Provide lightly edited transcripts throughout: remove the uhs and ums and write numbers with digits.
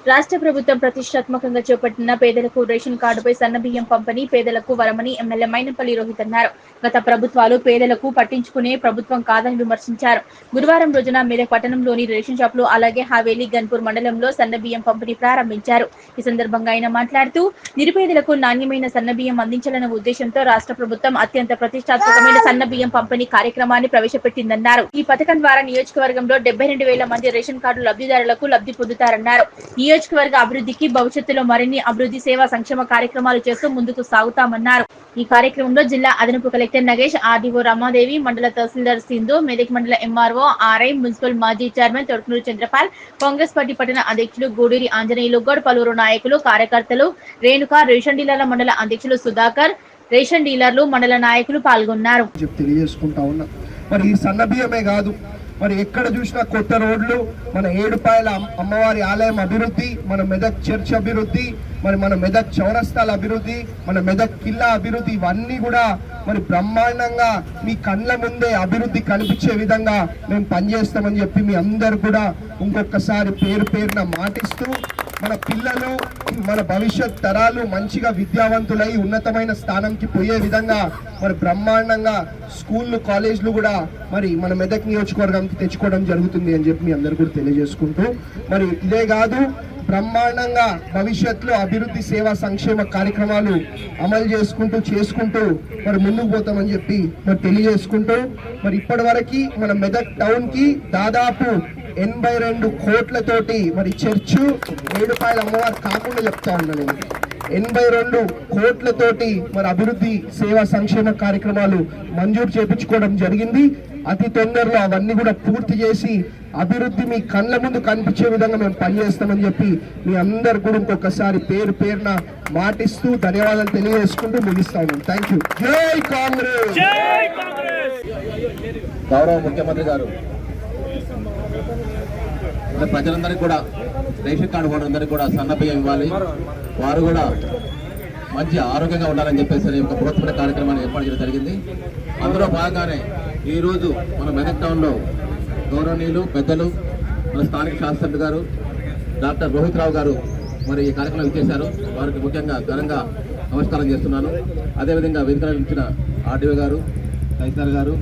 రాష్ట్ర ప్రభుత్వం ప్రతిష్టాత్మకంగా చేపట్టిన పేదలకు రేషన్ కార్డుపై సన్నబియ్యం పంపిణీ పేదలకు వరమని ఎమ్మెల్యే మైనంపల్లి రోహిత్ అన్నారు. గత ప్రభుత్వాలు పేదలకు పట్టించుకునే ప్రభుత్వం కాదని విమర్శించారు. గురువారం రోజున మెదక్ పట్టణంలోని రేషన్ షాపులు అలాగే హవేలీ గన్పూర్ మండలంలో సన్నబియ్యం పంపిణీ ప్రారంభించారు. ఈ సందర్భంగా ఆయన మాట్లాడుతూ నిరుపేదలకు నాణ్యమైన సన్నబియ్యం అందించాలన్న ఉద్దేశంతో రాష్ట్ర ప్రభుత్వం అత్యంత ప్రతిష్టాత్మకమైన సన్నబియ్యం పంపిణీ కార్యక్రమాన్ని ప్రవేశపెట్టిందన్నారు. ఈ పథకం ద్వారా నియోజకవర్గంలో 72,000 మంది రేషన్ కార్డు లబ్ధిదారులకు లబ్ధి పొందుతారన్నారు. నియోజకవర్గ అభివృద్ధికి భవిష్యత్తులో మరిన్ని అభివృద్ధి సేవా సంక్షేమ కార్యక్రమాలు చేస్తూ ముందుకు సాగుతామన్నారు. ఈ కార్యక్రమంలో జిల్లా అదనపు కలెక్టర్ నగేష్, ఆర్డీఓ రమాదేవి, మండల తహసీల్దార్ సింధు, మెదక్ మండల ఎంఆర్ఓ, ఆర్ఐ, మున్సిపల్ మాజీ చైర్మన్ తొడుకునూరు చంద్రపాల్, కాంగ్రెస్ పార్టీ పట్టణ అధ్యక్షులు గూడూరి ఆంజనేయులు గౌడ్, పలువురు నాయకులు, కార్యకర్తలు, రేణుక, రేషన్ డీలర్ల మండల అధ్యక్షులు సుధాకర్, రేషన్ డీలర్లు, మండల నాయకులు పాల్గొన్నారు. మరి ఈ సన్నబియ్యమే కాదు, మరి ఎక్కడ చూసినా కొత్త రోడ్లు, మన ఏడుపాయల అమ్మవారి ఆలయం అభివృద్ధి, మన మెదక్ చర్చ్ అభివృద్ధి, మరి మన మెదక్ చౌరస్తాల అభివృద్ధి, మన మెదక్ కిల్లా అభివృద్ధి, ఇవన్నీ కూడా మరి బ్రహ్మాండంగా మీ కళ్ళ ముందే అభివృద్ధి కనిపించే విధంగా మేము పనిచేస్తామని చెప్పి మీ అందరు కూడా ఇంకొకసారి పేరున మాటిస్తూ మన పిల్లలు, మన భవిష్యత్ తరాలు మంచిగా విద్యావంతులై ఉన్నతమైన స్థానంకి పోయే విధంగా మరి బ్రహ్మాండంగా స్కూళ్ళు, కాలేజీలు కూడా మరి మన మెదక్ నియోజకవర్గానికి తెచ్చుకోవడం జరుగుతుంది అని చెప్పి మీ అందరు కూడా తెలియజేసుకుంటూ, మరి ఇదే కాదు బ్రహ్మాండంగా భవిష్యత్తులో అభివృద్ధి సేవా సంక్షేమ కార్యక్రమాలు అమలు చేసుకుంటూ మరి ముందుకు పోతామని చెప్పి మరి తెలియజేసుకుంటూ, మరి ఇప్పటి వరకు మన మెదక్ టౌన్ కి దాదాపు 82 కోట్లతోటి మరి చర్చు, ఏడుపాయల అమ్మవారు కాకుండా చెప్తా ఉన్నాను, 82 కోట్లతోటి మరి అభివృద్ధి సేవా సంక్షేమ కార్యక్రమాలు మంజూరు చేయించుకోవడం జరిగింది. అతి తొందరలో అవన్నీ కూడా పూర్తి చేసి అభివృద్ధి మీ కళ్ళ ముందు కనిపించే విధంగా మేము పనిచేస్తామని చెప్పి మీ అందరు కూడా ఇంకొకసారి పేరున మాటిస్తూ ధన్యవాదాలు తెలియజేసుకుంటూ ముగిస్తా ఉన్నాం. Thank you. జై కాంగ్రెస్. గౌరవ ముఖ్యమంత్రి గారు ప్రజలందరికీ కూడా రేషన్ కార్డు హోల్డర్లందరికీ కూడా సన్నబియ్యం ఇవ్వాలి, వారు కూడా మంచి ఆరోగ్యంగా ఉండాలని చెప్పేసి ఒక బృహత్తమైన కార్యక్రమాన్ని ఏర్పాటు చేయడం జరిగింది. అందులో భాగంగానే ఈరోజు మన మెదక్ టౌన్లో గౌరవనీయులు పెద్దలు మన స్థానిక శాసనసభ్యులు గారు డాక్టర్ రోహిత్ రావు గారు మరి ఈ కార్యక్రమం ఇచ్చేశారు. వారికి ముఖ్యంగా ఘనంగా నమస్కారం చేస్తున్నాను. అదేవిధంగా వేదికలు ఇచ్చిన ఆర్డీఓ గారు, తహసీల్దార్ గారు,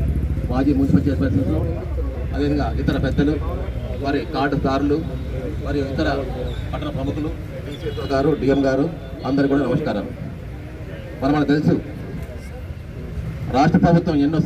మాజీ మున్సిపల్ చైర్పర్సన్స్, అదేవిధంగా ఇతర పెద్దలు, వారి కార్డుదారులు, మరియు ఇతర పట్టణ ప్రముఖులు గారు, డిఎం గారు, అందరికీ కూడా నమస్కారం. మనకు తెలుసు రాష్ట్ర ప్రభుత్వం ఎన్నో